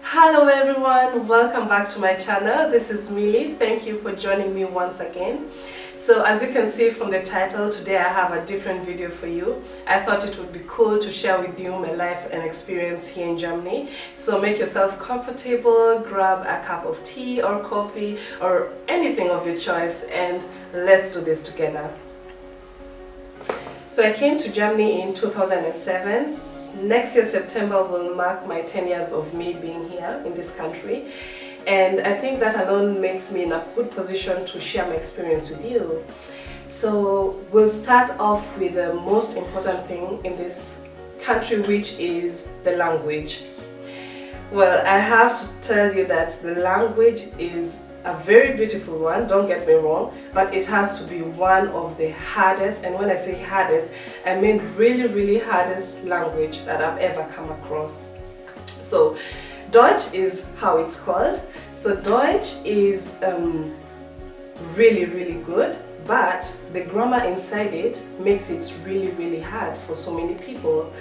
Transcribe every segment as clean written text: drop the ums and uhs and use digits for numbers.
Hello everyone, welcome back to my channel. This is Millie. Thank you for joining me once again. So as you can see from the title, today I have a different video for you. I thought it would be cool to share with you my life and experience here in Germany. So make yourself comfortable, grab a cup of tea or coffee or anything of your choice, and let's do this together. So I came to Germany in 2007. Next year, September, will mark my 10 years of me being here in this country. And I think that alone makes me in a good position to share my experience with you. So we'll start off with the most important thing in this country, which is the language. Well, I have to tell you that the language is a very beautiful one, don't get me wrong, but it has to be one of the hardest, and when I say hardest, I mean really hardest language that I've ever come across. So Deutsch is how it's called. So Deutsch is really good, but the grammar inside it makes it really hard for so many people.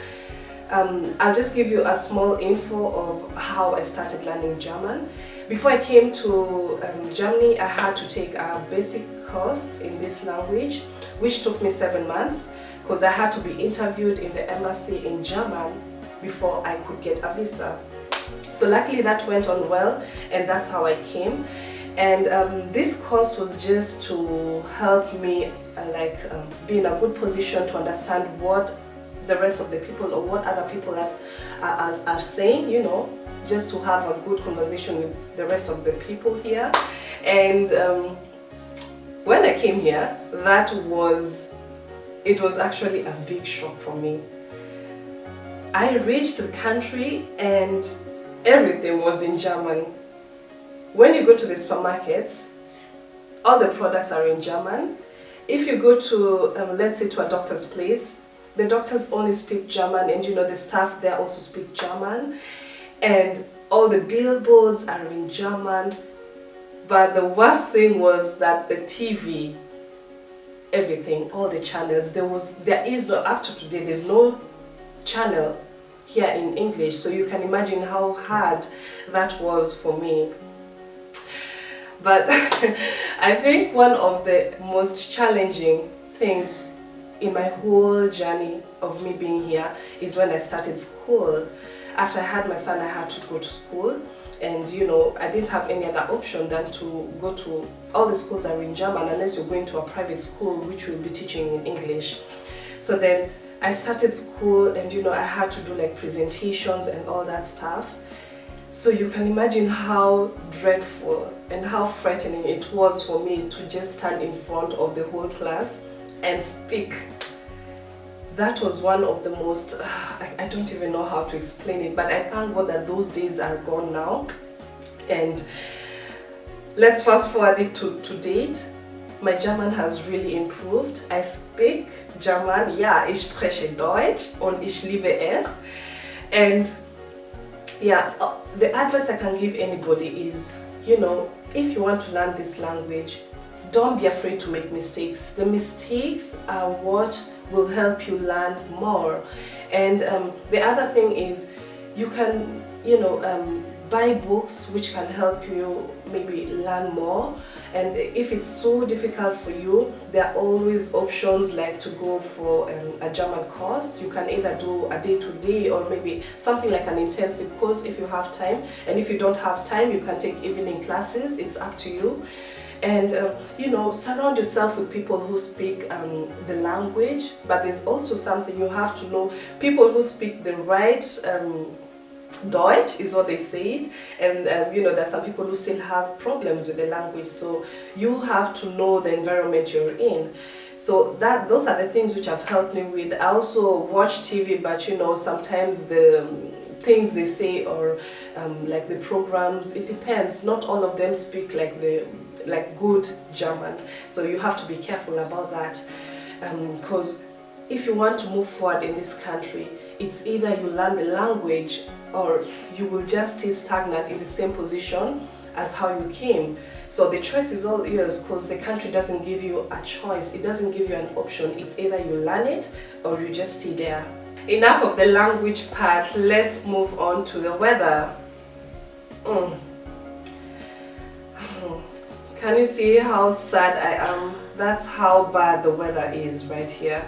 I'll just give you a small info of how I started learning German. Before I came to Germany, I had to take a basic course in this language, which took me 7 months, because I had to be interviewed in the embassy in German before I could get a visa. So luckily that went on well, and that's how I came. And this course was just to help me be in a good position to understand what the rest of the people or what other people are saying, you know, just to have a good conversation with the rest of the people here. And when I came here, it was actually a big shock for me. I reached the country and everything was in German. When you go to the supermarkets, all the products are in German. If you go to, let's say, to a doctor's place, the doctors only speak German, and you know, the staff there also speak German. And all the billboards are in German. But the worst thing was that the TV, everything, all the channels, there is no, up to today, there's no channel here in English. So you can imagine how hard that was for me. But I think one of the most challenging things in my whole journey of me being here is when I started school. After I had my son, I had to go to school, and you know, I didn't have any other option than to go to, all the schools are in German unless you're going to a private school which will be teaching in English. So then I started school, and you know, I had to do like presentations and all that stuff. So you can imagine how dreadful and how frightening it was for me to just stand in front of the whole class and speak. That was one of the most, I don't even know how to explain it, but I thank God that those days are gone now. And let's fast forward it to date. My German has really improved. I speak German, ja, ich spreche Deutsch und ich liebe es. And yeah, the advice I can give anybody is, you know, if you want to learn this language, don't be afraid to make mistakes. The mistakes are what will help you learn more. And the other thing is, you can, you know, buy books which can help you maybe learn more. And if it's so difficult for you, there are always options like to go for a German course. You can either do a day-to-day or maybe something like an intensive course if you have time. And if you don't have time, you can take evening classes. It's up to you. And you know, surround yourself with people who speak the language. But there's also something you have to know: people who speak the right Deutsch is what they say it, and you know, there's some people who still have problems with the language, so you have to know the environment you're in. So those are the things which have helped me with. I also watch TV, but you know, sometimes the things they say or like the programs, it depends. Not all of them speak like good German, so you have to be careful about that, because if you want to move forward in this country, it's either you learn the language or you will just stay stagnant in the same position as how you came. So the choice is all yours, because the country doesn't give you a choice. It doesn't give you an option. It's either you learn it or you just stay there. Enough of the language part, let's move on to the weather. Mm. Can you see how sad I am? That's how bad the weather is right here.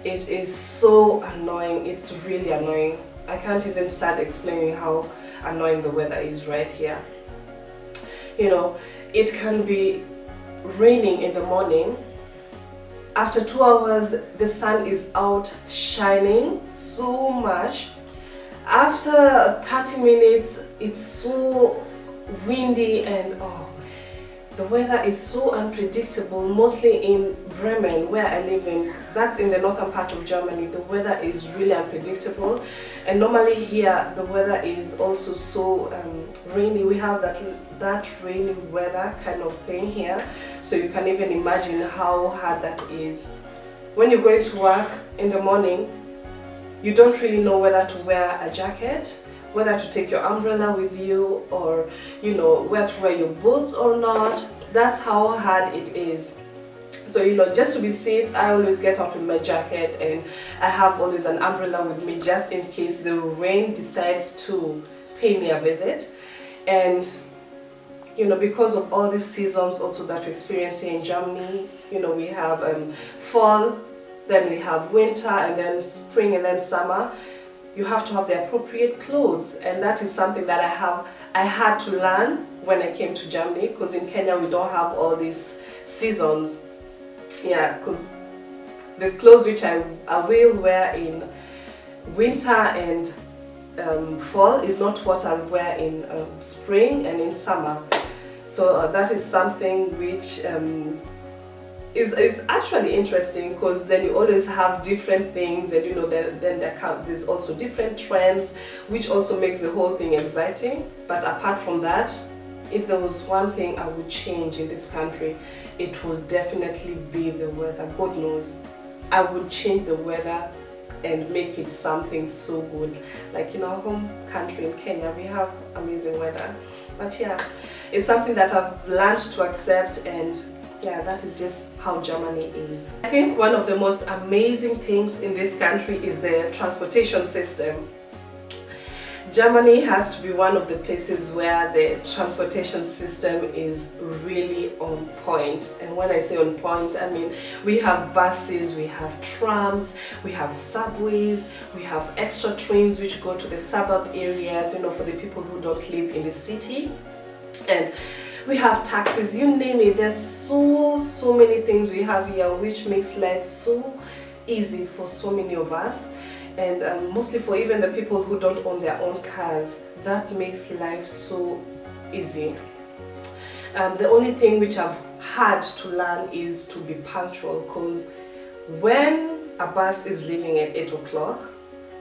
It is so annoying. It's really annoying. I can't even start explaining how annoying the weather is right here. You know, it can be raining in the morning. After 2 hours, the sun is out shining so much. After 30 minutes, it's so windy and the weather is so unpredictable, mostly in Bremen, where I live in. That's in the northern part of Germany. The weather is really unpredictable, and normally here the weather is also so rainy. We have that rainy weather kind of thing here, so you can even imagine how hard that is. When you're going to work in the morning, you don't really know whether to wear a jacket, whether to take your umbrella with you, or you know, where to wear your boots or not. That's how hard it is. So you know, just to be safe, I always get out with my jacket, and I have always an umbrella with me just in case the rain decides to pay me a visit. And you know, because of all these seasons also that we experience here in Germany, you know, we have fall, then we have winter, and then spring, and then summer. You have to have the appropriate clothes, and that is something that I had to learn when I came to Germany, because in Kenya we don't have all these seasons. Yeah, because the clothes which I will wear in winter and fall is not what I'll wear in spring and in summer. So that is something which is actually interesting, because then you always have different things, and you know, then there's also different trends, which also makes the whole thing exciting. But apart from that, if there was one thing I would change in this country, it would definitely be the weather. God knows, I would change the weather and make it something so good. Like in our home country in Kenya, we have amazing weather. But yeah, it's something that I've learned to accept, and yeah, that is just how Germany is. I think one of the most amazing things in this country is the transportation system. Germany has to be one of the places where the transportation system is really on point. And when I say on point, I mean we have buses, we have trams, we have subways, we have extra trains which go to the suburb areas, you know, for the people who don't live in the city. And we have taxis, you name it. There's so many things we have here which makes life so easy for so many of us, and mostly for even the people who don't own their own cars. That makes life so easy. The only thing which I've had to learn is to be punctual, because when a bus is leaving at 8 o'clock,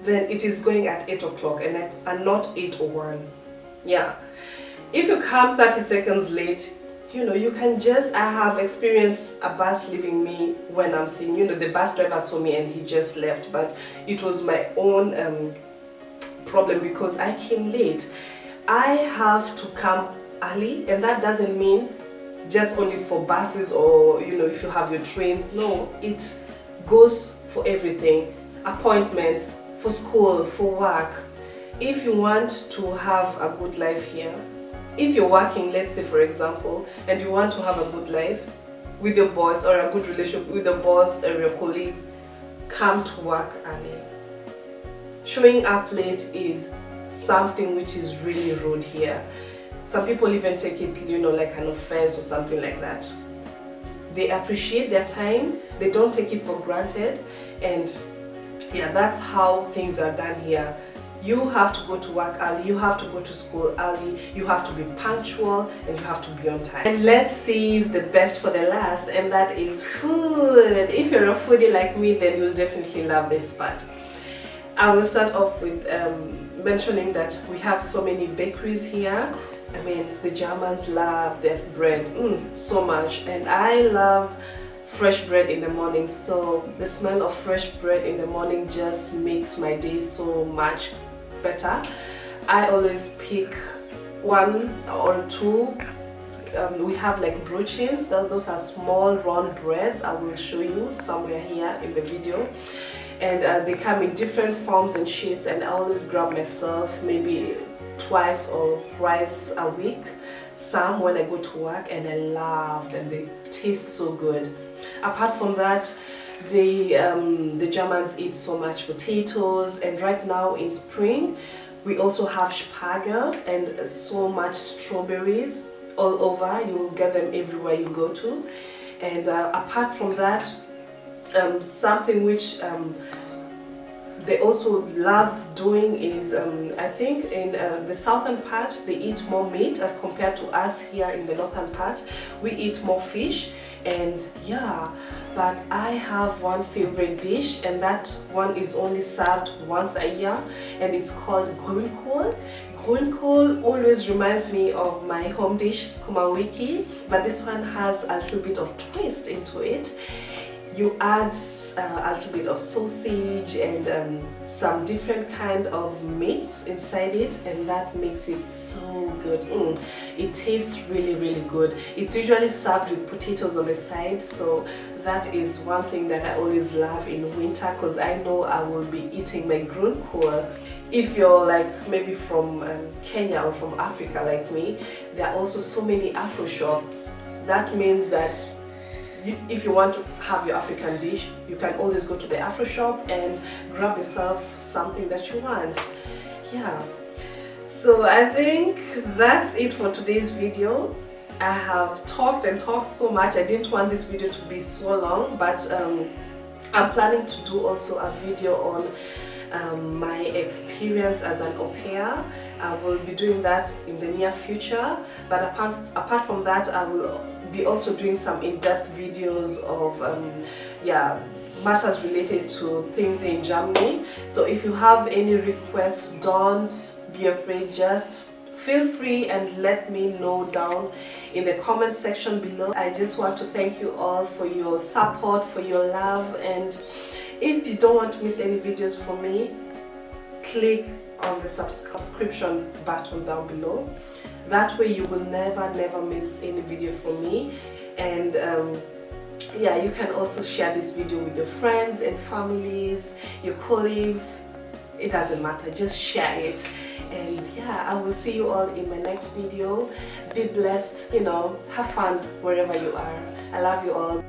then it is going at 8 o'clock and not 8:01. Yeah. If you come 30 seconds late, you know, you can just, I have experienced a bus leaving me when I'm seeing, you know, the bus driver saw me and he just left, but it was my own problem because I came late. I have to come early, and that doesn't mean just only for buses or, you know, if you have your trains. No, it goes for everything. Appointments, for school, for work. If you want to have a good life here, if you're working, let's say for example, and you want to have a good life with your boss or a good relationship with the boss or your colleagues, come to work early. Showing up late is something which is really rude here. Some people even take it, you know, like an offense or something like that. They appreciate their time, they don't take it for granted, and yeah, that's how things are done here. You have to go to work early, you have to go to school early, you have to be punctual, and you have to be on time. And let's save the best for the last, and that is food. If you're a foodie like me, then you'll definitely love this part. I will start off with mentioning that we have so many bakeries here. I mean, the Germans love their bread so much, and I love fresh bread in the morning. So the smell of fresh bread in the morning just makes my day so much better. I always pick one or two. We have like brochins. Those are small round breads. I will show you somewhere here in the video. And they come in different forms and shapes, and I always grab myself maybe twice or thrice a week, some when I go to work, and I loved, and they taste so good. Apart from that, the Germans eat so much potatoes, and right now in spring we also have spargel and so much strawberries all over. You will get them everywhere you go to. And apart from that, something which they also love doing is, I think in the southern part they eat more meat as compared to us here in the northern part. We eat more fish, and yeah, but I have one favorite dish, and that one is only served once a year, and it's called grünkohl. Grünkohl always reminds me of my home dish skuma wiki, but this one has a little bit of twist into it. You add a little bit of sausage and some different kind of meat inside it, and that makes it so good. It tastes really good. It's usually served with potatoes on the side, so that is one thing that I always love in winter, because I know I will be eating my grünkohl. If you're like maybe from Kenya or from Africa like me, there are also so many Afro shops. That means that if you want to have your African dish, you can always go to the Afro shop and grab yourself something that you want. Yeah, so I think that's it for today's video. I have talked and talked so much. I didn't want this video to be so long, but I'm planning to do also a video on my experience as an au pair. I will be doing that in the near future, but apart from that, I will be also doing some in-depth videos of yeah, matters related to things in Germany. So if you have any requests, don't be afraid, just feel free and let me know down in the comment section below. I just want to thank you all for your support, for your love, and if you don't want to miss any videos from me, click on the subscription button down below. That way you will never miss any video from me. And yeah, you can also share this video with your friends and families, your colleagues. It doesn't matter, just share it. And yeah, I will see you all in my next video. Be blessed, you know, have fun wherever you are. I love you all.